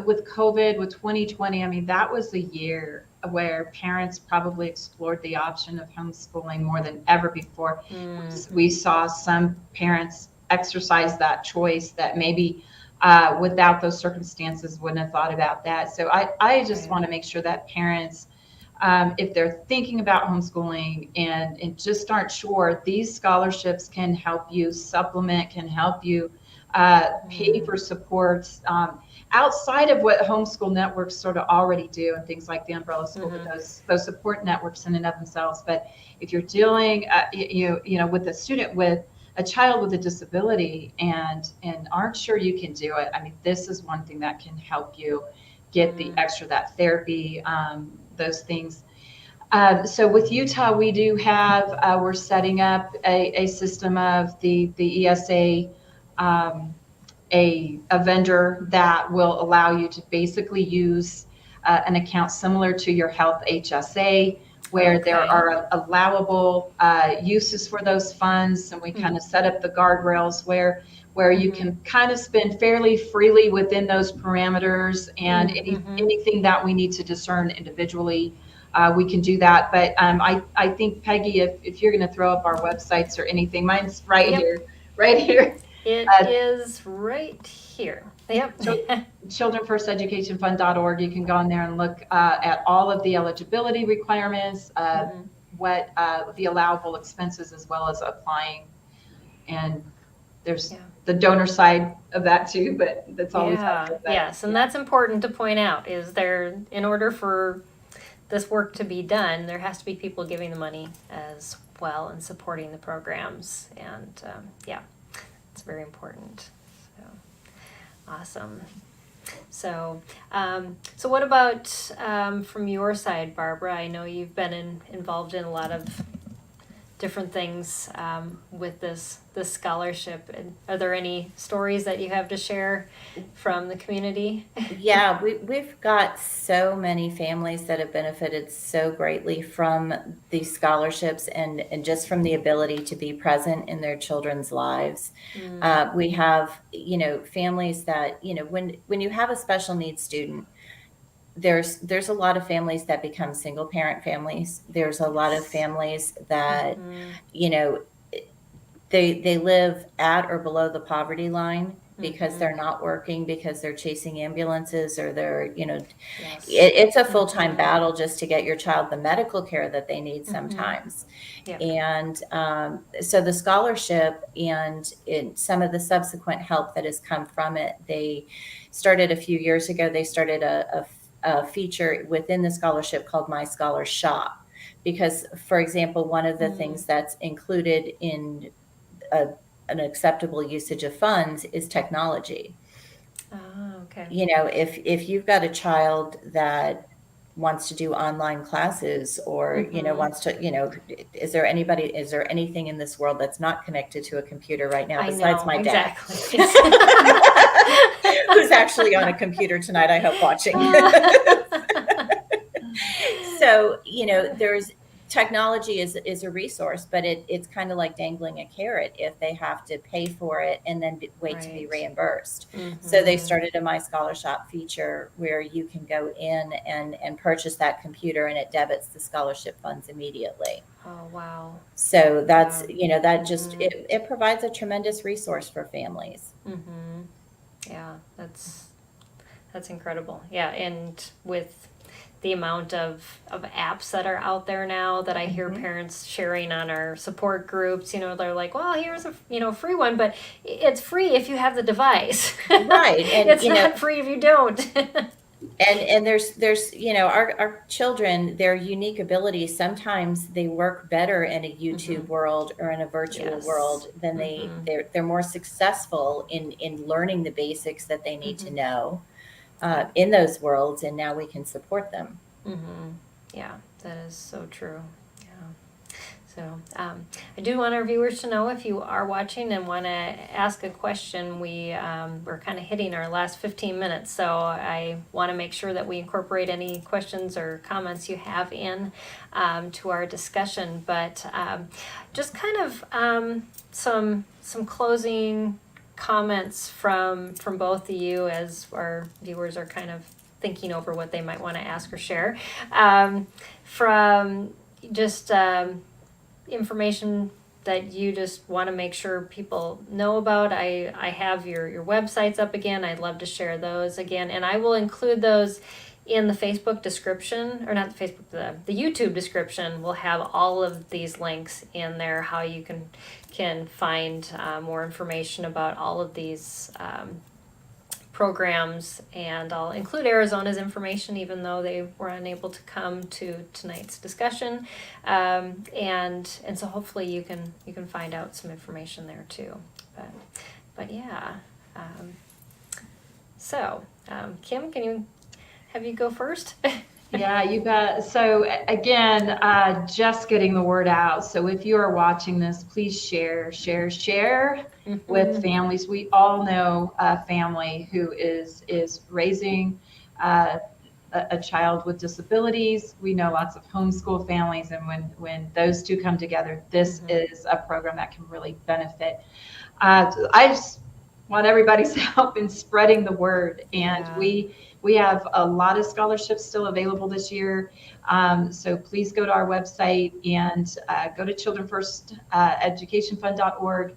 Speaker 2: with COVID, with 2020, I mean, that was a year where parents probably explored the option of homeschooling more than ever before. We saw some parents exercise that choice that maybe without those circumstances wouldn't have thought about that. So I just want to make sure that parents, if they're thinking about homeschooling and just aren't sure, these scholarships can help you supplement, can help you pay for supports outside of what homeschool networks sort of already do, and things like the umbrella school, but those support networks in and of themselves. But if you're dealing, with a child with a disability and aren't sure you can do it, I mean, this is one thing that can help you get the extra, that therapy, those things. So with Utah, we do have, we're setting up a system of the ESA, a vendor that will allow you to basically use an account similar to your health HSA, where there are allowable uses for those funds, and we kind of set up the guardrails where you can kind of spend fairly freely within those parameters, and anything that we need to discern individually, we can do that. But I think, Peggy, if you're going to throw up our websites or anything, mine's right here.
Speaker 1: It is right here. Yep.
Speaker 2: childrenfirsteducationfund.org. You can go in there and look at all of the eligibility requirements, what the allowable expenses, as well as applying. And there's the donor side of that too, but that's always helpful.
Speaker 1: Yes, and that's important to point out, is there, in order for this work to be done, there has to be people giving the money as well and supporting the programs. And it's very important. So awesome. So what about from your side, Barbara? I know you've been involved in a lot of different things with this scholarship. And are there any stories that you have to share from the community?
Speaker 3: Yeah, we've got so many families that have benefited so greatly from these scholarships and just from the ability to be present in their children's lives. We have, families that, when you have a special needs student, there's a lot of families that become single parent families. There's a lot of families that, they live at or below the poverty line because they're not working, because they're chasing ambulances, or they're, it's a full-time battle just to get your child the medical care that they need sometimes. And so the scholarship and some of the subsequent help that has come from it, they started a few years ago, they started a feature within the scholarship called My Scholar Shop. Because, for example, one of the things that's included in an acceptable usage of funds is technology.
Speaker 1: Oh, okay.
Speaker 3: If you've got a child that wants to do online classes, or wants to, is there anything in this world that's not connected to a computer right now besides my dad?
Speaker 1: Exactly.
Speaker 3: Who's actually on a computer tonight, I hope, watching. So, there's technology is a resource, but it's kind of like dangling a carrot if they have to pay for it and then wait to be reimbursed. So they started a My Scholar Shop feature where you can go in and purchase that computer, and it debits the scholarship funds immediately.
Speaker 1: Oh, wow.
Speaker 3: So that's, that just, it provides a tremendous resource for families.
Speaker 1: Yeah, that's incredible. Yeah, and with the amount of apps that are out there now that I hear parents sharing on our support groups, they're like, well, here's a free one, but it's free if you have the device.
Speaker 3: Right. And
Speaker 1: it's not free if you don't.
Speaker 3: And there's our children, their unique abilities, sometimes they work better in a YouTube world or in a virtual world than they're more successful in learning the basics that they need to know in those worlds, and now we can support them.
Speaker 1: Yeah, that is so true. So I do want our viewers to know, if you are watching and want to ask a question, we're kind of hitting our last 15 minutes, so I want to make sure that we incorporate any questions or comments you have in to our discussion. But just kind of some closing comments from both of you as our viewers are kind of thinking over what they might want to ask or share. From just information that you just want to make sure people know about, I have your websites up again. I'd love to share those again, and I will include those in the Facebook description, or not the Facebook, the YouTube description will have all of these links in there, how you can find more information about all of these programs, and I'll include Arizona's information, even though they were unable to come to tonight's discussion, and so hopefully you can find out some information there too. But yeah, so Kim, can you have you go first?
Speaker 2: Yeah, you bet. So again, just getting the word out. So if you are watching this, please share with families. We all know a family who is raising a child with disabilities. We know lots of homeschool families, and when those two come together, this is a program that can really benefit. I just want everybody's help in spreading the word, and we have a lot of scholarships still available this year. So please go to our website and go to childrenfirsteducationfund.org.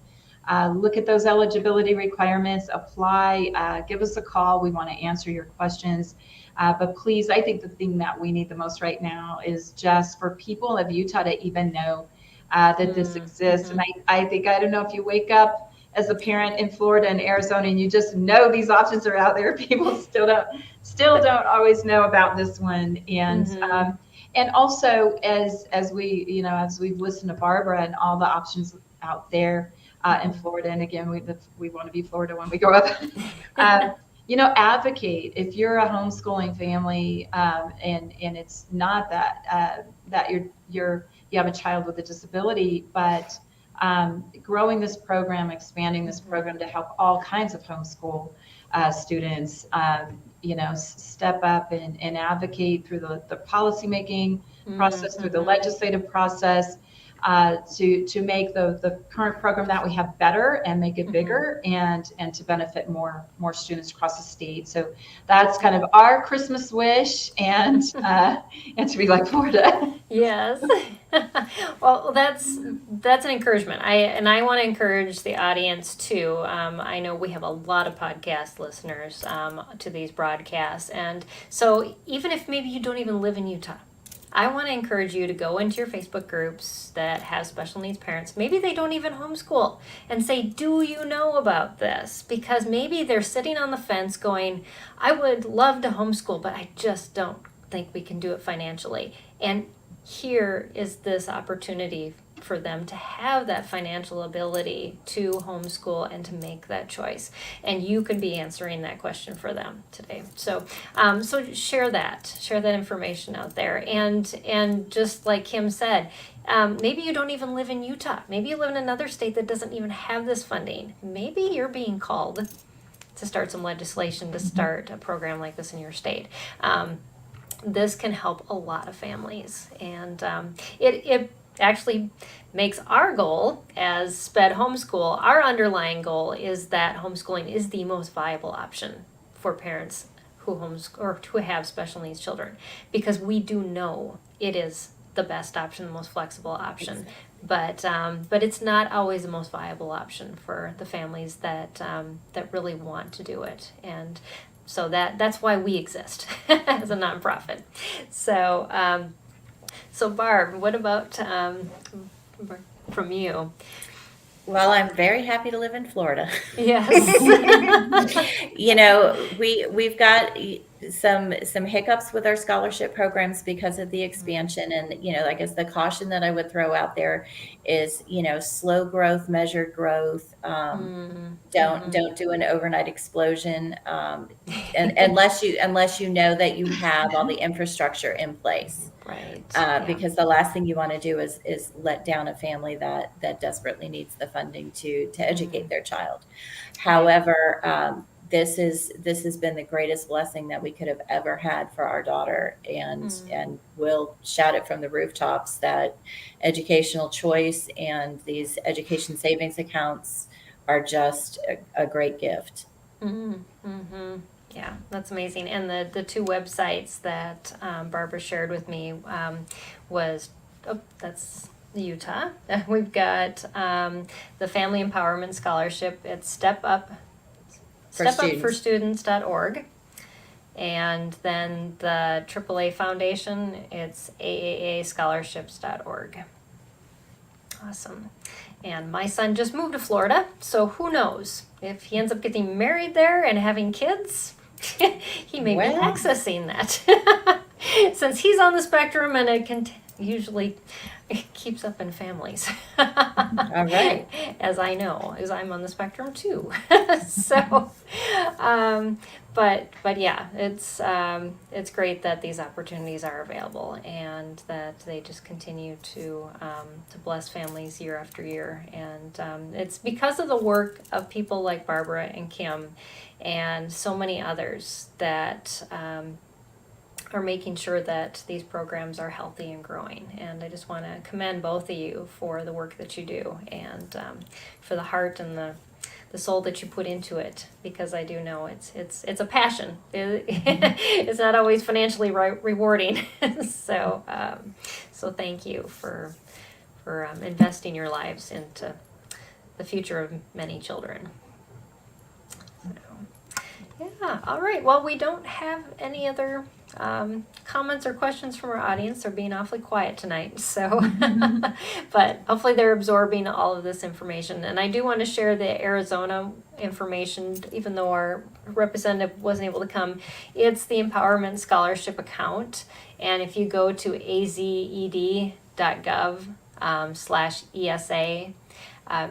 Speaker 2: Look at those eligibility requirements, apply, give us a call. We want to answer your questions. But please, I think the thing that we need the most right now is just for people of Utah to even know that this exists. And I think, I don't know if you wake up as a parent in Florida and Arizona and you just know these options are out there, people still don't always know about this one. And also as we've listened to Barbara and all the options out there in Florida, and again, we want to be Florida when we grow up. Advocate if you're a homeschooling family, and it's not that you have a child with a disability, but growing this program, expanding this program to help all kinds of homeschool students, step up and advocate through the policymaking process, through the legislative process, to make the current program that we have better and make it bigger, and to benefit more students across the state. So that's kind of our Christmas wish, and to be like Florida.
Speaker 1: Yes. Well, that's an encouragement. I want to encourage the audience too. I know we have a lot of podcast listeners to these broadcasts, and so even if maybe you don't even live in Utah, I want to encourage you to go into your Facebook groups that have special needs parents. Maybe they don't even homeschool, and say, do you know about this? Because maybe they're sitting on the fence going, I would love to homeschool, but I just don't think we can do it financially. And here is this opportunity for them to have that financial ability to homeschool and to make that choice. And you could be answering that question for them today. So share that information out there. And just like Kim said, maybe you don't even live in Utah. Maybe you live in another state that doesn't even have this funding. Maybe you're being called to start some legislation to start a program like this in your state. This can help a lot of families, and it actually makes our goal as SPED Homeschool, our underlying goal is that homeschooling is the most viable option for parents who have special needs children, because we do know it is the best option, the most flexible option. Exactly. But it's not always the most viable option for the families that really want to do it, and so that's why we exist as a nonprofit. So Barb, what about from you?
Speaker 3: Well, I'm very happy to live in Florida.
Speaker 1: Yes.
Speaker 3: We've got some hiccups with our scholarship programs because of the expansion, and I guess the caution that I would throw out there is slow growth, measured growth. Don't do an overnight explosion, and unless you know that you have all the infrastructure in place.
Speaker 1: Right.
Speaker 3: Because the last thing you want to do is let down a family that desperately needs the funding to educate their child. However, this has been the greatest blessing that we could have ever had for our daughter, and we'll shout it from the rooftops that educational choice and these education savings accounts are just a great gift.
Speaker 1: Yeah, that's amazing. And the two websites that Barbara shared with me that's Utah. We've got the Family Empowerment Scholarship. It's stepupforstudents.org. And then the AAA Foundation, it's AAAscholarships.org. Awesome. And my son just moved to Florida, so who knows? If he ends up getting married there and having kids, he may be accessing that. Since he's on the spectrum, and it can usually keeps up in families.
Speaker 3: All right.
Speaker 1: As I know, as I'm on the spectrum too. So, but yeah, it's great that these opportunities are available and that they just continue to bless families year after year. And it's because of the work of people like Barbara and Kim and so many others that are making sure that these programs are healthy and growing. And I just want to commend both of you for the work that you do and for the heart and the soul that you put into it, because I do know it's a passion. It's not always financially rewarding. So thank you for investing your lives into the future of many children. Yeah, all right. Well, we don't have any other comments or questions from our audience. They're being awfully quiet tonight. So, but hopefully they're absorbing all of this information. And I do want to share the Arizona information, even though our representative wasn't able to come. It's the Empowerment Scholarship account. And if you go to azed.gov/ESA,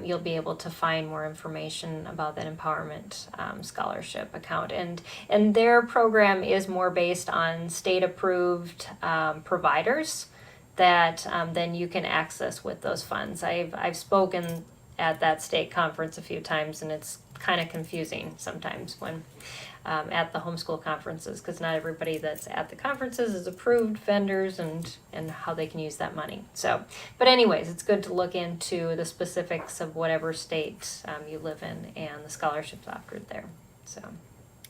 Speaker 1: you'll be able to find more information about that Empowerment Scholarship account. And their program is more based on state-approved providers that then you can access with those funds. I've spoken at that state conference a few times, and it's kind of confusing sometimes when at the homeschool conferences, because not everybody that's at the conferences is approved vendors and how they can use that money. So, but anyways, it's good to look into the specifics of whatever state you live in and the scholarships offered there. So,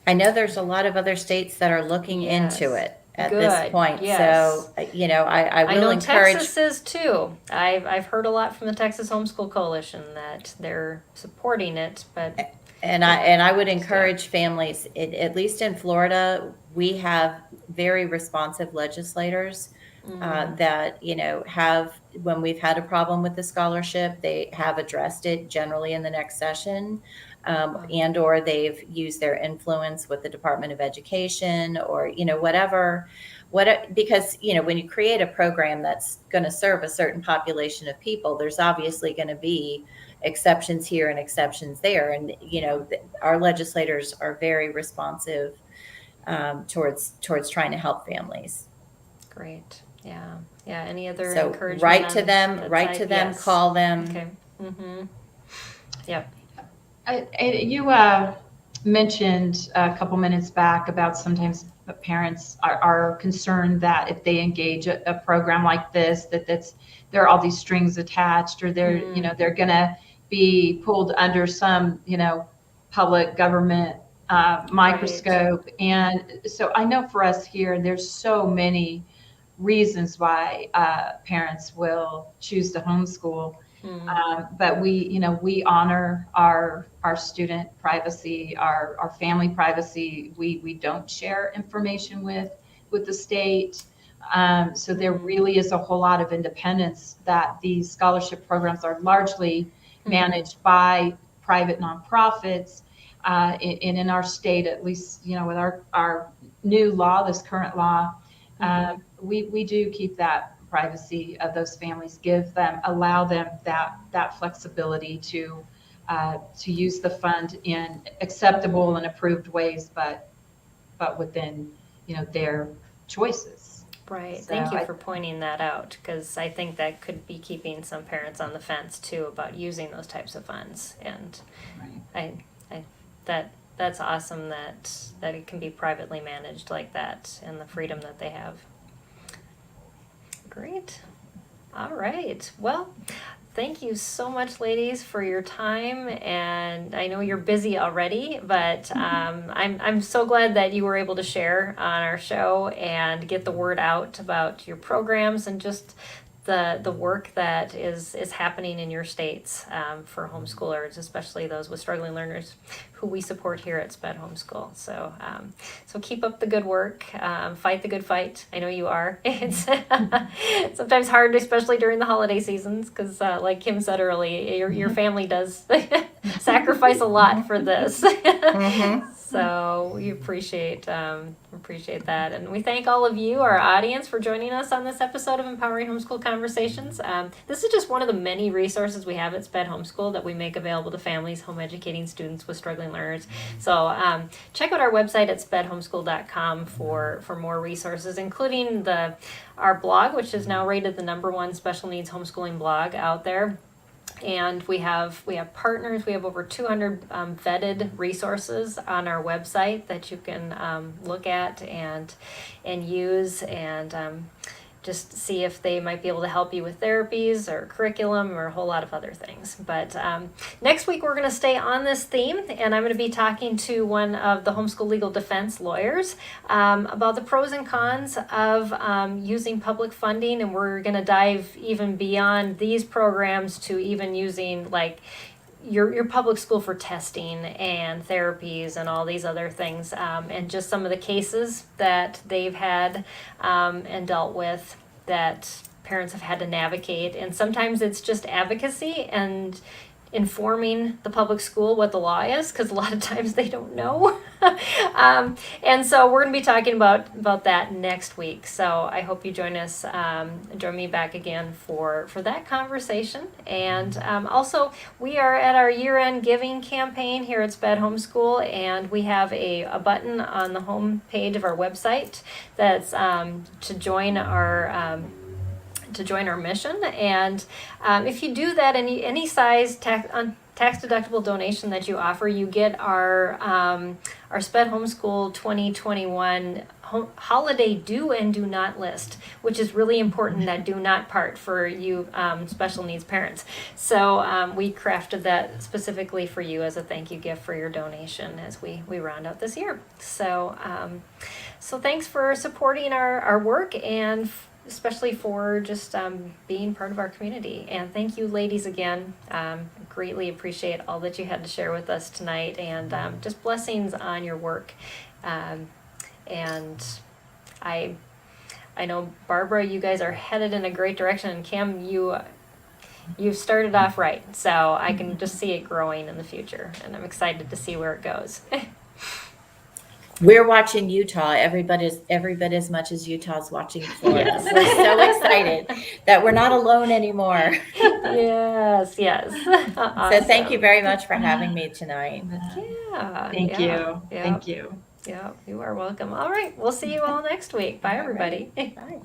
Speaker 3: I know there's a lot of other states that are looking into it at this point.
Speaker 1: Yes.
Speaker 3: So, I will
Speaker 1: know
Speaker 3: encourage.
Speaker 1: Texas is too. I've heard a lot from the Texas Homeschool Coalition that they're supporting it, but.
Speaker 3: And I would encourage families, at least in Florida, we have very responsive legislators that, have, when we've had a problem with the scholarship, they have addressed it generally in the next session, and or they've used their influence with the Department of Education or, whatever. Because, when you create a program that's going to serve a certain population of people, there's obviously going to be exceptions here and exceptions there. And, our legislators are very responsive towards trying to help families.
Speaker 1: Great. Yeah. Yeah. Any other
Speaker 3: So
Speaker 1: encouragement?
Speaker 3: write to them, yes. Call them.
Speaker 1: Okay. Mm-hmm. Yep.
Speaker 2: You mentioned a couple minutes back about sometimes parents are concerned that if they engage a program like this, there are all these strings attached, or they're going to be pulled under some public government microscope. Right. And so I know for us here, there's so many reasons why parents will choose to homeschool. But we honor our student privacy, our family privacy. We don't share information with the state. So there really is a whole lot of independence that these scholarship programs are largely managed by private nonprofits. In our state, at least, with our new law, this current law, we do keep that privacy of those families, allow them that flexibility to use the fund in acceptable and approved ways, but within their choices.
Speaker 1: Right.
Speaker 2: So
Speaker 1: Thank you for pointing that out, because I think that could be keeping some parents on the fence too about using those types of funds. And right. That's awesome that it can be privately managed like that, and the freedom that they have. Great. All right. Well, thank you so much, ladies, for your time. And I know you're busy already, but I'm so glad that you were able to share on our show and get the word out about your programs and just the work that is happening in your states for homeschoolers, especially those with struggling learners who we support here at SPED Homeschool. So so keep up the good work, fight the good fight. I know you are. It's sometimes hard, especially during the holiday seasons, because like Kim said earlier, your family does sacrifice a lot for this. So we appreciate that, and we thank all of you, our audience, for joining us on this episode of Empowering Homeschool Conversations. This is just one of the many resources we have at SPED Homeschool that we make available to families home educating students with struggling learners. So check out our website at spedhomeschool.com for more resources, including our blog, which is now rated the #1 special needs homeschooling blog out there. And we have partners. We have over 200 vetted resources on our website that you can look at and use, and just see if they might be able to help you with therapies or curriculum or a whole lot of other things. But next week we're going to stay on this theme, and I'm going to be talking to one of the homeschool legal defense lawyers about the pros and cons of using public funding, and we're going to dive even beyond these programs to even using like your public school for testing and therapies and all these other things, and just some of the cases that they've had and dealt with that parents have had to navigate. And sometimes it's just advocacy and informing the public school what the law is, because a lot of times they don't know. And so we're going to be talking about that next week. So I hope you join me back again for that conversation. And also, we are at our year-end giving campaign here at SPED Homeschool, and we have a button on the home page of our website that's to join our mission. And if you do that, any size tax deductible donation that you offer, you get our SPED Homeschool 2021 holiday do and do not list, which is really important, that do not part for you special needs parents. So we crafted that specifically for you as a thank you gift for your donation as we round out this year. So so thanks for supporting our work, and especially for just being part of our community. And thank you, ladies, again. Greatly appreciate all that you had to share with us tonight, and just blessings on your work. And I know, Barbara, you guys are headed in a great direction, and Kim, you've started off right. So I can just see it growing in the future, and I'm excited to see where it goes.
Speaker 3: We're watching Utah every bit as much as Utah's watching Florida.
Speaker 1: Yes.
Speaker 3: We're so excited that we're not alone anymore.
Speaker 1: Yes. Awesome.
Speaker 3: So thank you very much for having me tonight.
Speaker 1: Yeah.
Speaker 2: Thank you. Thank you.
Speaker 1: Yeah, you are welcome. All right, we'll see you all next week. Bye, everybody.
Speaker 3: Bye.